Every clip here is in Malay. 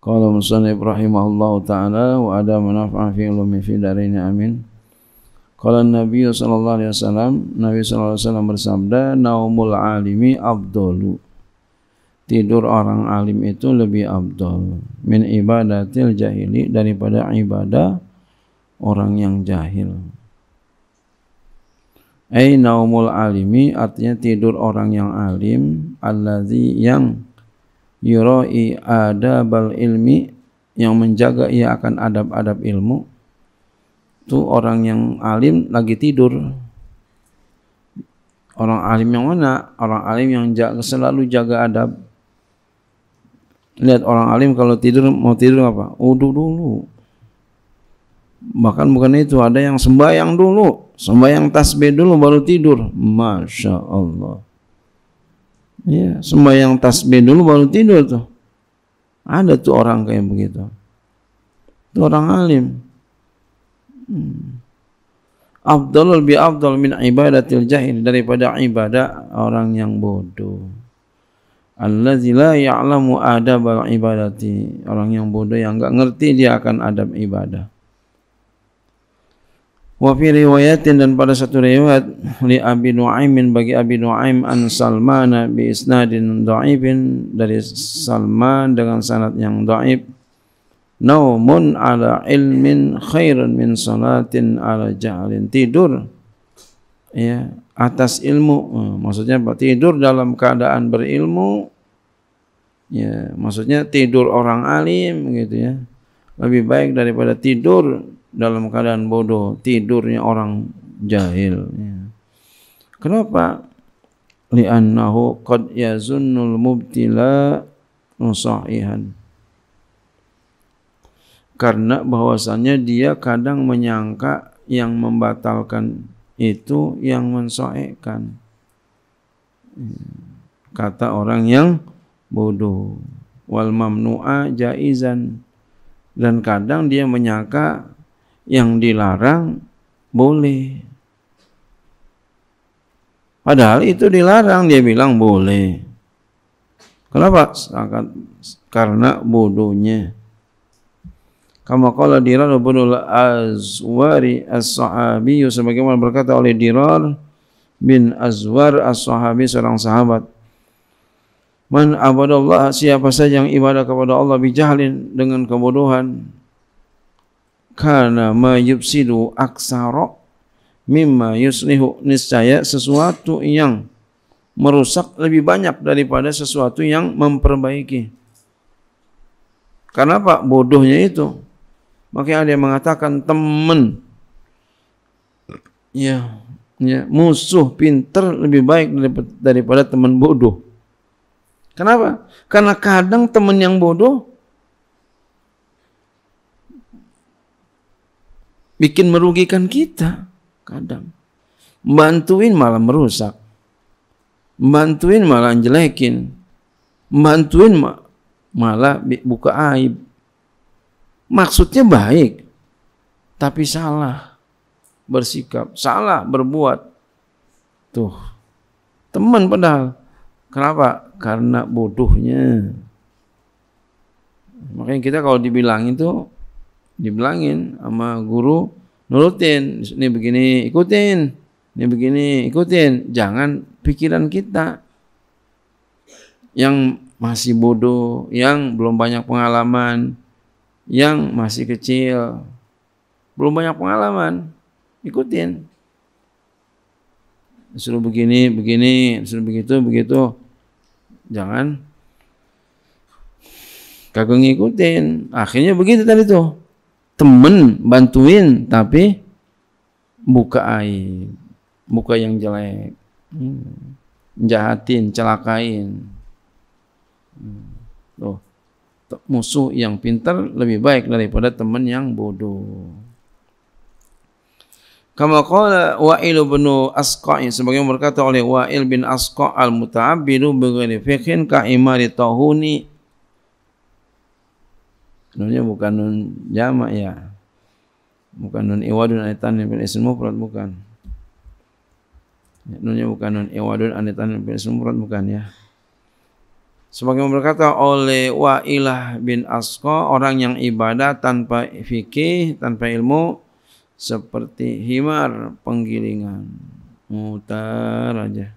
Qala musannif rahimahullahu ta'ala wa ada manafa'an fi ulumi fi daraini amin. Qala Nabi sallallahu alaihi wasallam, Nabi sallallahu alaihi wasallam bersabda, naumul alimi afdalu. Tidur orang alim itu lebih afdal min ibadatil jahili, daripada ibadah orang yang jahil. Ai naumul alimi artinya tidur orang yang alim, allazi yang yurai adabal ilmi, yang menjaga ia akan adab-adab ilmu. Itu orang yang alim lagi tidur. Orang alim yang mana? Orang alim yang selalu jaga adab. Lihat orang alim kalau tidur, mau tidur apa? Wudu dulu. Bahkan bukan itu, ada yang sembahyang dulu, sembahyang tasbih dulu baru tidur. Masya Allah. Ya, sembahyang tasbih dulu baru tidur tuh. Ada tuh orang kayak begitu. Itu orang alim. Afdalul bi afdal min ibadatil jahil, daripada ibadah orang yang bodoh. Allazi la ya'lamu adabal ibadati, orang yang bodoh yang enggak ngerti dia akan adab ibadah. Wa fi riwayatin, dan pada satu riwayat, li Abi Nuaimin, bagi Abi Nuaim, an Salman bi isnadin dhaifin, dari Salman dengan sanad yang dhaif, naumun ala ilmin khairun min salatin ala jahlin, tidur ya atas ilmu, maksudnya tidur dalam keadaan berilmu, ya maksudnya tidur orang alim gitu ya, lebih baik daripada tidur dalam keadaan bodoh, tidurnya orang jahil. Ya. Kenapa? Li'annahu qad yazunnul mubtila musahihan. Karena bahwasannya dia kadang menyangka yang membatalkan itu yang mensahihkan. Kata orang yang bodoh. Wal mamnu'a jaizan. Dan kadang dia menyangka yang dilarang boleh. Padahal itu dilarang, dia bilang boleh. Kenapa? Karena bodohnya. Kama qala Dirar bin Azwari as-sahabi, sebagaimana berkata oleh Dirar bin Azwar as-sahabi, seorang sahabat, man abadallah, siapa saja yang ibadah kepada Allah bijahlin, dengan kebodohan, kana ma yufsidu aksara mimma yuslihu, niscaya sesuatu yang merusak lebih banyak daripada sesuatu yang memperbaiki. Karena apa? Bodohnya itu. Makanya ada yang mengatakan teman ya musuh pinter lebih baik daripada teman bodoh. Kenapa? Karena kadang teman yang bodoh bikin merugikan kita. Kadang bantuin malah merusak, bantuin malah jelekin, bantuin malah buka aib. Maksudnya baik, tapi salah bersikap, salah berbuat. Tuh, teman padahal. Kenapa? Karena bodohnya. Makanya kita kalau dibilangin sama guru, nurutin. Ini begini, ikutin. Ini begini, ikutin. Jangan pikiran kita yang masih bodoh, yang belum banyak pengalaman, yang masih kecil, belum banyak pengalaman, ikutin. Disuruh begini, disuruh begitu. Jangan kagak ngikutin. Akhirnya begitu tadi tuh. Temen bantuin tapi buka aib, buka yang jelek, jahatin, celakain. Tuh. Musuh yang pintar lebih baik daripada teman yang bodoh. Kama qala Wa'il bin Asqa', sebagaimana berkata oleh Wa'il bin Asqa', al-muta'abbidu bighairi fiqhin ka imari tahuni. Nunnya bukan nun jamak ya. Bukan nun iwadun anitan bil ism mufrad, bukan. Nunnya bukan nun iwadun anitan bil ism mufrad, bukan ya. Sebagaimana berkata oleh Wa'ilah bin Asqa, orang yang ibadah tanpa fikih, tanpa ilmu, seperti himar penggilingan, mutar aja.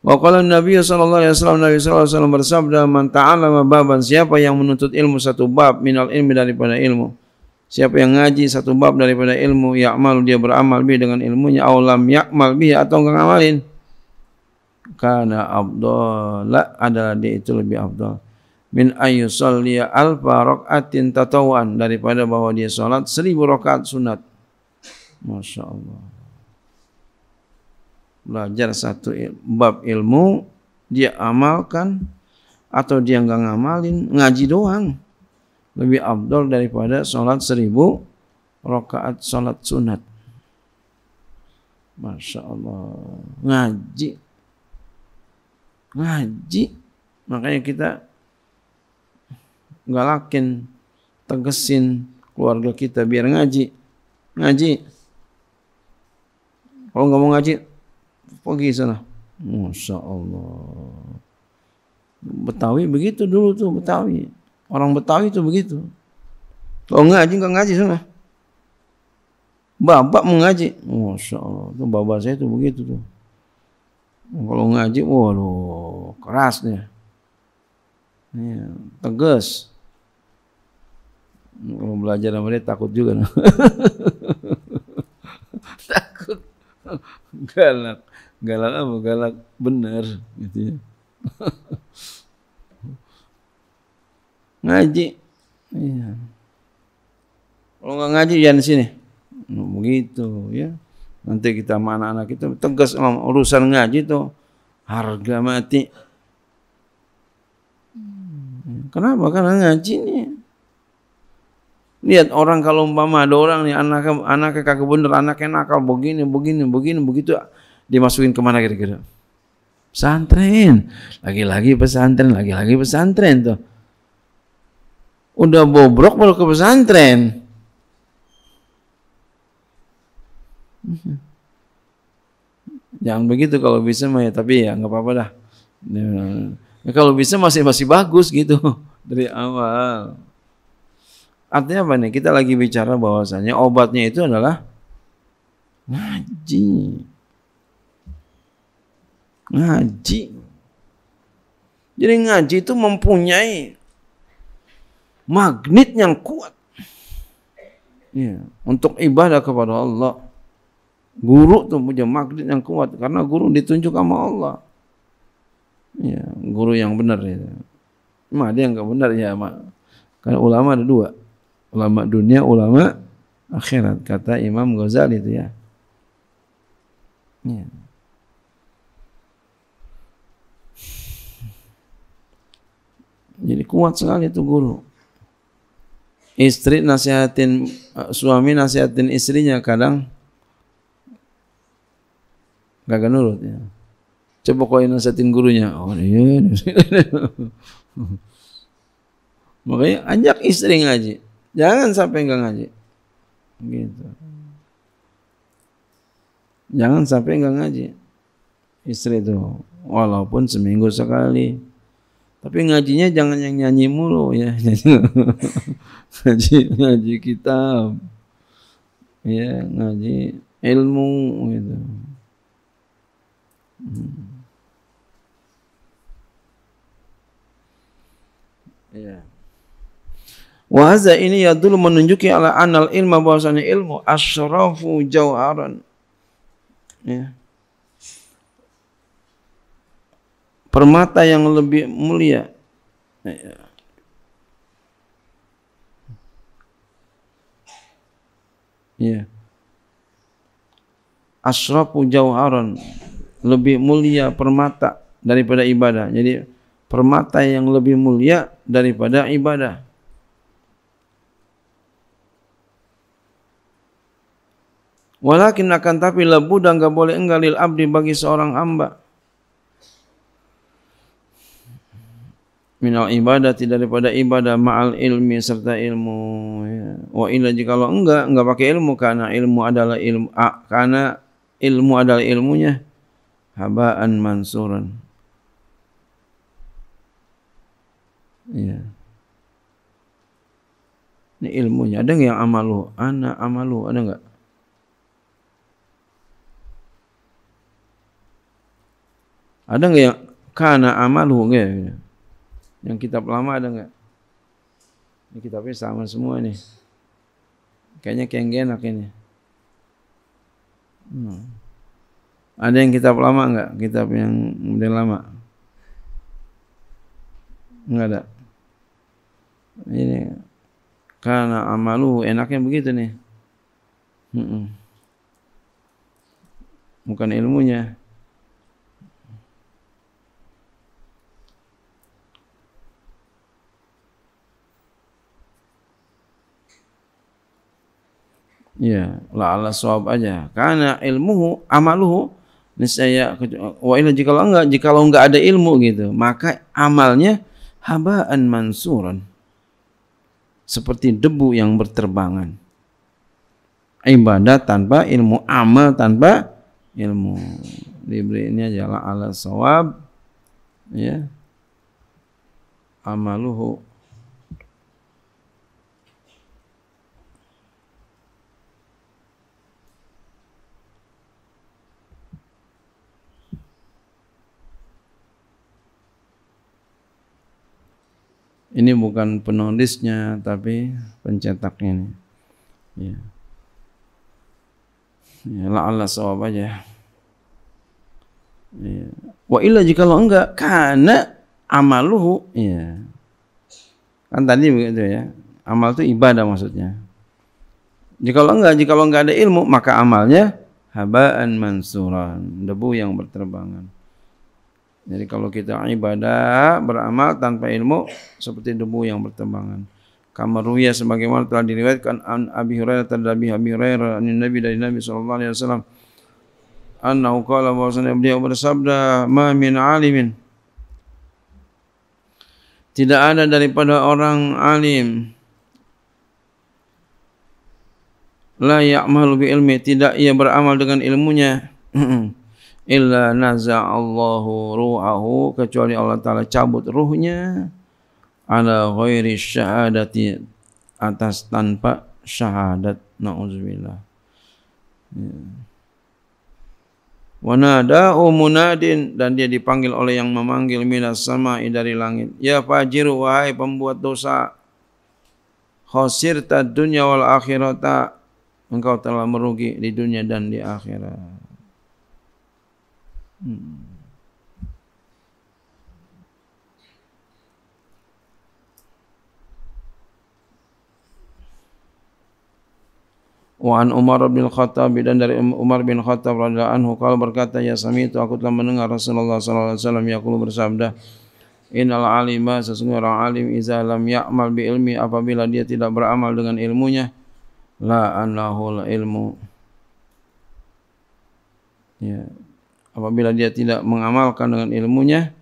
Wa qala Nabi sallallahu alaihi wasallam, Nabi sallallahu alaihi wasallam bersabda, man ta'allama baban, siapa yang menuntut ilmu satu bab minal ilmi, daripada ilmu, siapa yang ngaji satu bab daripada ilmu, ya'mal, dia beramal bi dengan ilmunya, aw lam ya'mal bi, atau enggak ngamalin, kana afdal, adalah dia itu lebih afdal, min ayyusalliya alfa rakaatin tatawwan, daripada bahwa dia salat 1000 rakaat sunat. Masya Allah. Belajar satu bab ilmu, dia amalkan atau dia enggak ngamalin, ngaji doang, lebih afdal daripada salat 1000 rakaat salat sunat. Masya Allah. Ngaji, makanya kita galakin, tegesin keluarga kita biar ngaji. Kalau nggak mau ngaji, pergi sana. Masya Allah. Betawi begitu dulu tuh, Betawi. Orang Betawi tuh begitu. Kalau ngaji nggak ngaji sana. Bapak mengaji. Masya Allah. Tuh bapak saya tuh begitu tuh. Kalau ngaji, waduh, keras dia. Ya, tegas. Kalau belajar sama dia takut juga. Takut. Galak apa? Galak bener gitu ya. Ngaji. Iya. Kalau nggak ngaji jangan di sini. Begitu ya. Nanti kita sama anak-anak kita tegas, urusan ngaji tuh harga mati. Kenapa? Karena ngaji nih. Lihat orang, kalau umpama ada orang nih anaknya kagak bener, anaknya nakal begini begitu, dimasukin kemana kira-kira? Pesantren. Lagi-lagi pesantren tuh. Udah bobrok baru ke pesantren. Jangan begitu kalau bisa mah ya, tapi ya nggak apa-apa dah. Ya, kalau bisa masih bagus gitu dari awal. Artinya apa nih? Kita lagi bicara bahwasanya obatnya itu adalah ngaji. Jadi ngaji itu mempunyai magnet yang kuat. Ya, untuk ibadah kepada Allah. Guru tuh punya magnet yang kuat karena guru ditunjuk sama Allah. Ya, guru yang benar ya. Ada yang enggak benar ya, karena ulama ada dua. Ulama dunia, ulama akhirat, kata Imam Ghazali itu ya. Ya. Jadi kuat sekali itu guru. Istri nasihatin suami, nasihatin istrinya kadang kagak nurut ya. Coba kau nasihatin gurunya, oh iya. Makanya ajak istri ngaji, jangan sampai enggak ngaji. Gitu. Jangan sampai enggak ngaji. Istri itu walaupun seminggu sekali. Tapi ngajinya jangan yang nyanyi mulu ya. ngaji kitab. Ya, ngaji ilmu gitu. Ya. Wahaza ini ya dulu menunjuki ala anal ilma, bahwasanya ilmu asyrafu jauharan. Ya. Permata yang lebih mulia. Ya. Ya. Asyrafu jauharan, lebih mulia permata daripada ibadah. Jadi permata yang lebih mulia daripada ibadah. Walakin akan tapi lebu dan enggak boleh enggalil abdi bagi seorang hamba. Minal ibadati, daripada ibadah, ma'al ilmi, serta ilmu ya. Wa illa jikalau enggak pakai ilmu, karena ilmu adalah ilmunya habaan mansuran, Ya. Ini ilmunya. Ada nggak yang amalu? Ana amalu, ada nggak? Ada nggak yang kana amalu nggak? Yang kitab lama ada nggak? Ini kitabnya sama semua nih. Kayaknya enak ini. Ada yang kitab lama nggak? Kitab yang model lama? Nggak ada. Ini karena amalu enaknya begitu nih. Bukan ilmunya. Ya, la ala sawab aja. Karena ilmuhu amaluhu niscaya wa illa jikalau enggak ada ilmu gitu, maka amalnya habaan mansuran. Seperti debu yang berterbangan. Ibadah tanpa ilmu, amal tanpa ilmu. Diberi ini aja la ala sawab ya. Amaluhu ini bukan penulisnya tapi pencetaknya ini. Ya. Ya la'alla sawab aja. Ya. Wa illa jikalau enggak karena amaluhu ya. Kan tadi begitu ya. Amal itu ibadah maksudnya. Jikalau enggak ada ilmu maka amalnya habaan mansuran, debu yang berterbangan. Jadi kalau kita ibadah, beramal tanpa ilmu seperti debu yang berterbangan. Kama ruya sebagaimana telah diriwayatkan an Abi Hurairah dari Abi Hurairah dari Nabi sallallahu alaihi wasallam annahu qala bahwasanya beliau bersabda ma min alimin tidak ada daripada orang alim la ya'malu bi ilmi tidak ia beramal dengan ilmunya illa naza'allahu ruhahu kecuali Allah Ta'ala cabut ruhnya ala ghairi syahadati atas tanpa syahadat na'udzubillah ya. Wa nada'u munadin dan dia dipanggil oleh yang memanggil minas sama'i dari langit ya fajiru wahai pembuat dosa khasirta dunya wal akhirata engkau telah merugi di dunia dan di akhirat. Wa an Umar bin Khattab dan dari Umar bin Khattab radhiyallahu anhu qala berkata ya sami'tu aku telah mendengar Rasulullah sallallahu alaihi wasallam yaqulu bersabda innal alima sesungguhnya orang alim iza lam ya'mal bi ilmi apabila dia tidak beramal dengan ilmunya la anahul ilmu ya apabila dia tidak mengamalkan dengan ilmunya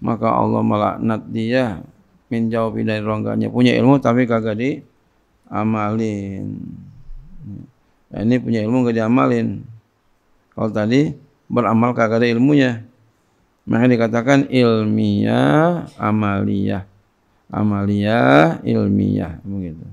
maka Allah melaknat dia menjauh dari rongganya punya ilmu tapi kagak diamalin. Nah, ini punya ilmu enggak diamalin. Kalau tadi beramal kagak ada ilmunya. Maka dikatakan ilmiah, amaliyah. Amaliyah, ilmiah begitu.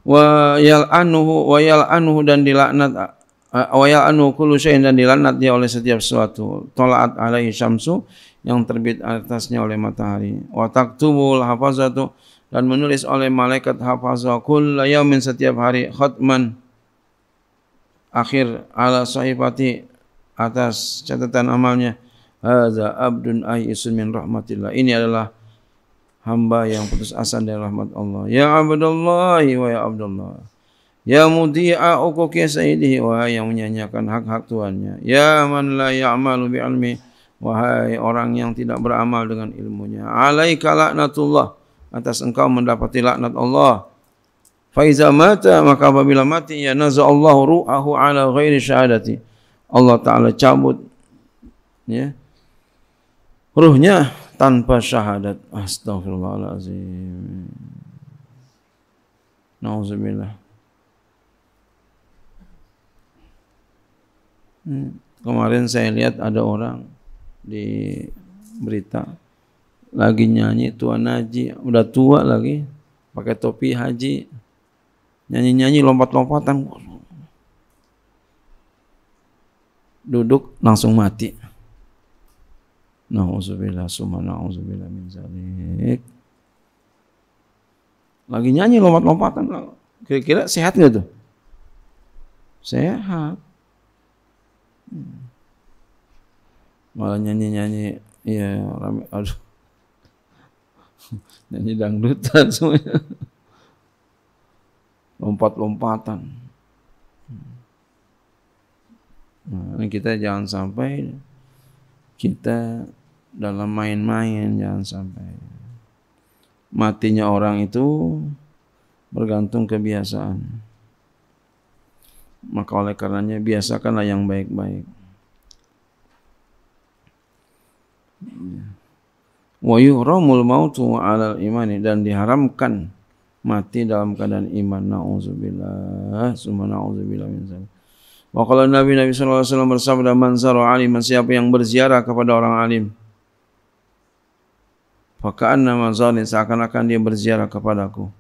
Wa yal'anuhu dan dilaknat wa yal'anu kullu syai'in dan dilaknat dia oleh setiap sesuatu. Tola'at alaihi syamsu yang terbit atasnya oleh matahari. Wa taktubul hafazatu dan menulis oleh malaikat hafazah kulla yaumin setiap hari khatman akhir ala sahifati atas catatan amalnya. Hadza abdun ayyisun min rahmatillah. Ini adalah hamba yang putus asa dari rahmat Allah. Ya abdallahi wa ya abdullah. Ya mudi'a uquqi sayyidihi wa yang menyanyiakan hak-hak tuannya. Ya man la ya'malu bi ilmi wahai orang yang tidak beramal dengan ilmunya. Alaika laknatullah atas engkau mendapati laknat Allah. Fa iza mata maka apabila mati ya naza'allahu ruhahu ala ghairi syahadati. Allah Ta'ala cabut ya ruhnya tanpa syahadat. Astaghfirullahalazim. Nauzubillah. Kemarin saya lihat ada orang di berita lagi nyanyi Tuan Haji, udah tua lagi, pakai topi haji, nyanyi-nyanyi lompat-lompatan, duduk langsung mati. Nauzubillah summa nauzubillah min zalik. Lagi nyanyi lompat-lompatan, kira-kira sehat nggak tuh? Sehat. Malah nyanyi-nyanyi, ya rame, aduh, nyanyi dangdutan semuanya, lompat-lompatan. Nah, kita jangan sampai kita dalam main-main, jangan sampai. Matinya orang itu bergantung kebiasaan. Maka oleh karenanya biasakanlah yang baik-baik. Wa yuhramul mautu 'alal imani, dan diharamkan mati dalam keadaan iman. Nauzubillah summa nauzubillah min dzalik. Wa qala Nabi sallallahu alaihi wasallam bersabda, man zara aliman, siapa yang berziarah kepada orang alim, faka'anna mazani, seakan-akan dia berziarah kepadaku.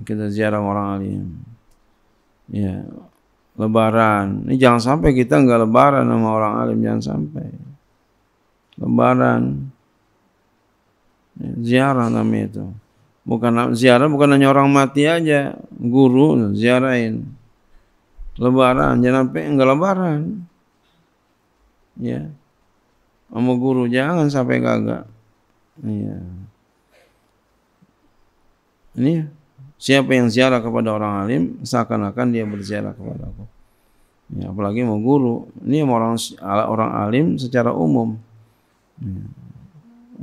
Kita ziarah orang alim. Ya, lebaran. Ini jangan sampai kita enggak lebaran sama orang alim, jangan sampai. Lebaran, ziarah namanya itu. Bukan ziarah, bukan hanya orang mati aja, guru ziarahin. Lebaran, jangan sampai enggak lebaran. Ya, sama guru jangan sampai kagak. Iya. Ini siapa yang ziarah kepada orang alim, seakan-akan dia berziarah kepada aku. Ya, apalagi mau guru. Ini orang alim secara umum. Ya.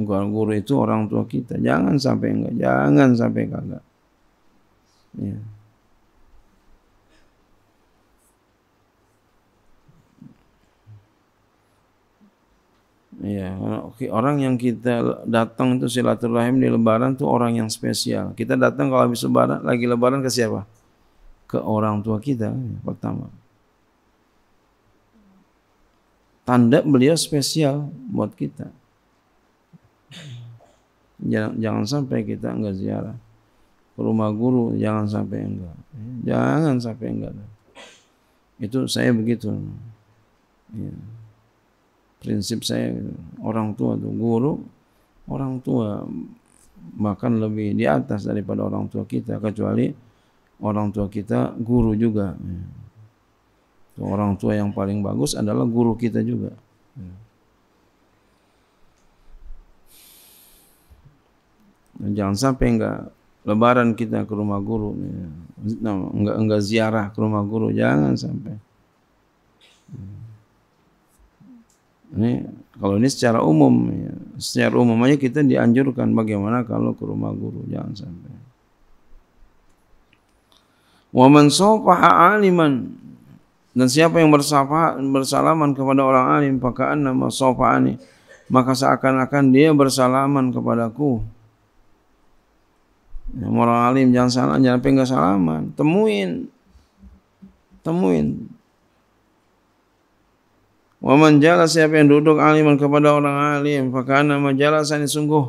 Guru itu orang tua kita. Jangan sampai enggak, jangan sampai kagak. Ya. Ya, orang yang kita datang itu silaturahim di lebaran itu orang yang spesial. Kita datang kalau habis lebaran, lagi lebaran ke siapa? Ke orang tua kita pertama. Tanda beliau spesial buat kita. Jangan sampai kita enggak ziarah ke rumah guru, jangan sampai enggak. Jangan sampai enggak. Itu saya begitu. Ya. Prinsip saya, orang tua itu guru, orang tua bahkan lebih di atas daripada orang tua kita, kecuali orang tua kita guru juga. Orang tua yang paling bagus adalah guru kita juga. Jangan sampai enggak lebaran kita ke rumah guru, enggak ziarah ke rumah guru, jangan sampai. Ini kalau ini secara umum, ya. Secara umum aja kita dianjurkan, bagaimana kalau ke rumah guru, jangan sampai. Wa man safaha aliman, dan siapa yang bersalaman kepada orang alim, faka'anna ma safa'ani, maka seakan-akan dia bersalaman kepadaku. Ya, orang alim jangan salah, jangan sampai enggak salaman, temuin. Wa man jalas, siapa yang duduk aliman kepada orang alim, fakana majalasani, sungguh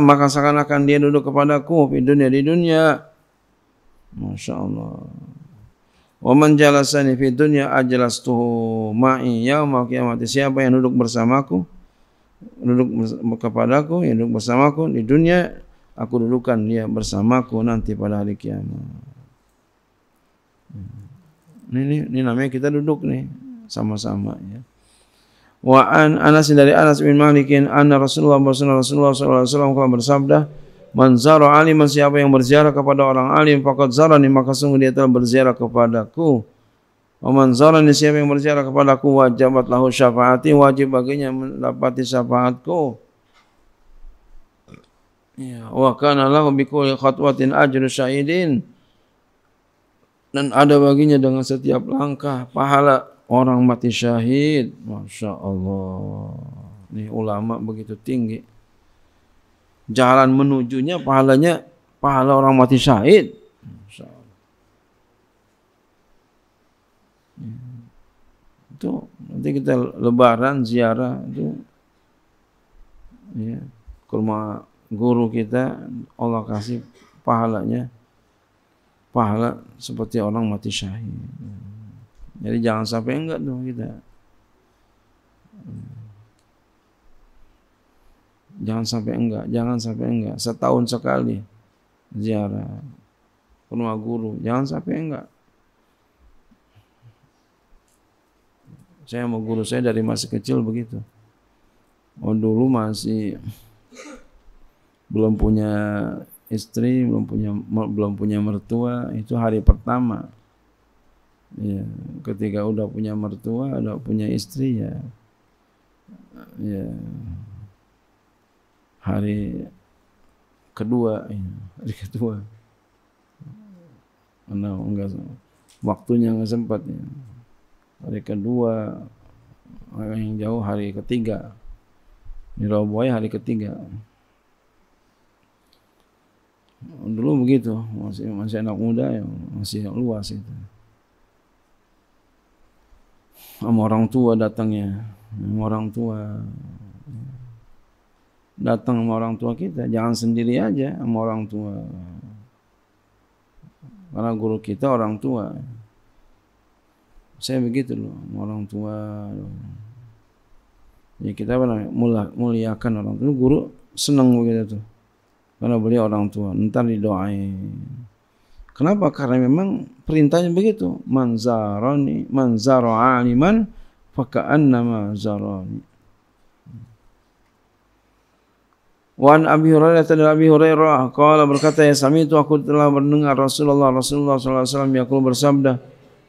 maka seakan-akan dia duduk kepadaku di dunia. Masya Allah. Wa man jalasani fi dunya ajlastuhu ma'i yaumal qiyamah, siapa yang duduk bersamaku, duduk kepadaku, yang duduk bersamaku di dunia, aku dudukkan dia bersamaku nanti pada hari kiamat. Ini namanya kita duduk nih sama-sama, ya. Wa an Anas, dari Anas bin Malikin, anna Rasulullah sallallahu alaihi wasallam bersabda, man zara aliman, siapa yang berziarah kepada orang alim, faqad zarani, maka sungguh dia telah berziarah kepadaku. Wa man zarani, siapa yang berziarah kepadaku, wajabat lahu syafaati, wajib baginya mendapati syafaatku. Ya, wa kana lahu bi kulli khatwatin ajru syahidin, dan ada baginya dengan setiap langkah pahala orang mati syahid. Masya Allah. Ini ulama begitu tinggi. Jalan menujunya pahalanya pahala orang mati syahid. Masya Allah. Itu nanti kita lebaran ziarah itu ya, ke rumah guru kita, Allah kasih pahalanya pahala seperti orang mati syahid. Jadi jangan sampai enggak dong kita. Jangan sampai enggak. Setahun sekali ziarah ke rumah guru, jangan sampai enggak. Saya mau guru saya dari masih kecil begitu. Oh dulu masih belum punya istri, belum punya mertua, itu hari pertama. Ya, ketika udah punya mertua, udah punya istri ya hari kedua, enggak waktunya enggak sempat ya. Hari kedua, yang jauh hari ketiga, di Rawabuaya hari ketiga. Dulu begitu, masih anak muda ya, masih luas itu. Sama orang tua datangnya, datang sama orang tua kita, jangan sendiri aja sama orang tua. Karena guru kita orang tua. Saya begitu loh, orang tua. Ya kita muliakan orang tua. Guru senang begitu tuh, karena beliau orang tua. Ntar didoain. Kenapa? Karena memang perintahnya begitu. Man zara aliman faka'annama zarani. Wan Abi Hurairah dari Abi Hurairah qala berkata, ya sami'tu, aku telah mendengar Rasulullah sallallahu alaihi wasallam yaqul bersabda,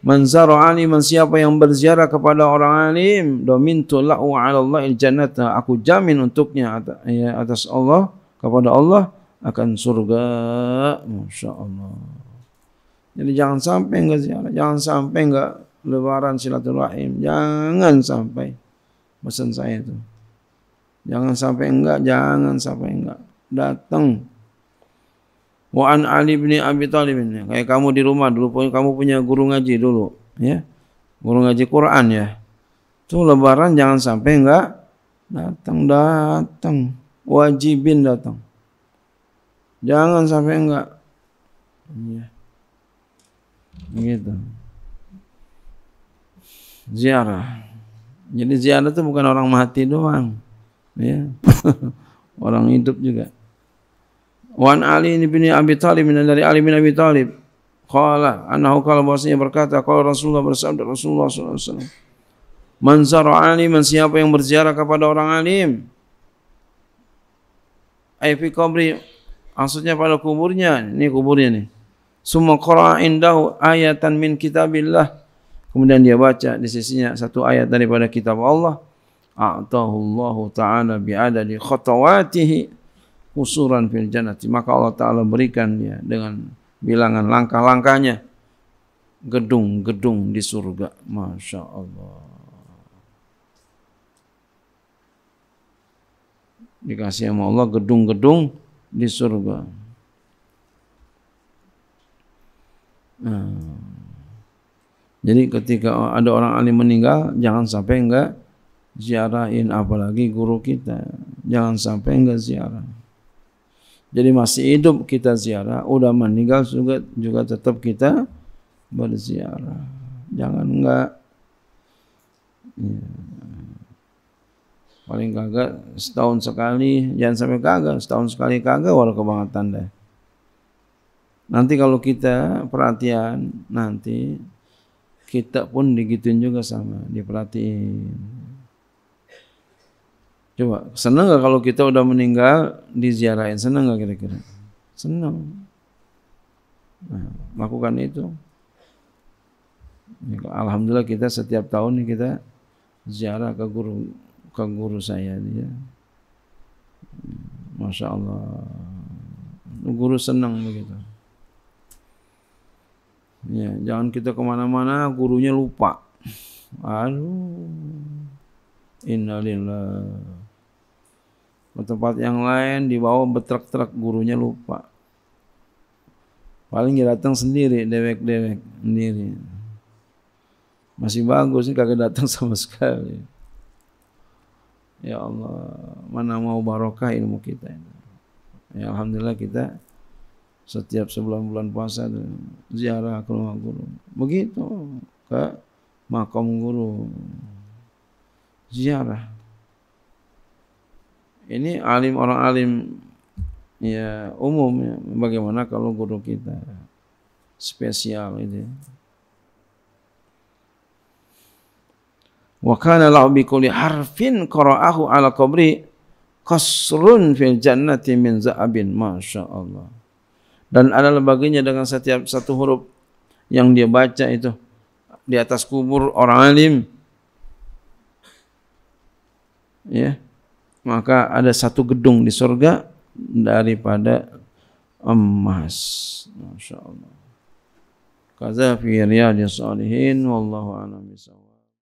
man zara'ani, man siapa yang berziarah kepada orang alim, domintu lahu 'ala Allahil jannata, aku jamin untuknya atas Allah, kepada Allah akan surga. Masyaallah. Jadi jangan sampai enggak ziarah, jangan sampai enggak lebaran silaturahim, jangan sampai. Pesan saya itu. Jangan sampai enggak datang. Wa an Ali bin Abi Thalib, kayak kamu di rumah dulu kamu punya guru ngaji dulu, ya. Guru ngaji Quran ya. Tuh lebaran jangan sampai enggak datang. Wajibin datang. Jangan sampai enggak. Ya. Begitu. Ziarah. Jadi ziarah itu bukan orang mati doang. Ya. Orang hidup juga. Wan Ali bin Abi Thalib, dari Ali bin Abi Thalib, qala annahu qala, bahwasanya berkata, qala Rasulullah bersabda, Rasulullah sallallahu alaihi wasallam, man zara'ani, man siapa yang berziarah kepada orang alim, ay fi qabri, maksudnya pada kuburnya, ini kuburnya nih. Summa qara'a indahu ayatan min kitabillah, kemudian dia baca di sisinya satu ayat daripada kitab Allah, a'tahullahu ta'ala bi'adadi khatawatihi usuran fil jannati, maka Allah Ta'ala berikan dia dengan bilangan langkah-langkahnya gedung-gedung di surga. Masya Allah. Dikasih sama Allah gedung-gedung di surga. Jadi ketika ada orang alim meninggal, jangan sampai enggak ziarahin, apalagi guru kita. Jangan sampai enggak ziarah. Jadi masih hidup kita ziarah, udah meninggal juga tetap kita berziarah. Jangan enggak. Ya. Paling kagak setahun sekali, jangan sampai kagak, setahun sekali kagak, walau kebangetan deh. Nanti kalau kita perhatian, nanti kita pun digituin juga sama, diperhatiin. Coba, senang gak kalau kita udah meninggal diziarahin? Senang gak kira-kira? Senang. Nah, lakukan itu. Alhamdulillah kita setiap tahun nih kita ziarah ke guru saya dia. Masya Allah. Guru senang begitu. Ya, jangan kita kemana-mana gurunya lupa. Aduh. Innalillah. Ke tempat yang lain dibawa betrek-trek, gurunya lupa. Paling dia datang sendiri, dewek-dewek sendiri. Masih bagus ini kagak datang sama sekali. Ya Allah, mana mau barokah ilmu kita ini. Ya alhamdulillah kita setiap sebulan bulan puasa ziarah ke rumah guru. Begitu ke makam guru. Ziarah. Ini alim, orang alim ya umum ya. Bagaimana kalau guru kita spesial itu. Wa kana lahu bi kulli harfin qara'ahu ala qabri qasrun fil jannati min za'abin, masyaallah. Dan adalah baginya dengan setiap satu huruf yang dia baca itu di atas kubur orang alim, ya, maka ada satu gedung di surga daripada emas, masyaallah. Kaza fi riyadhis shalihin wallahu a'lam bishawab.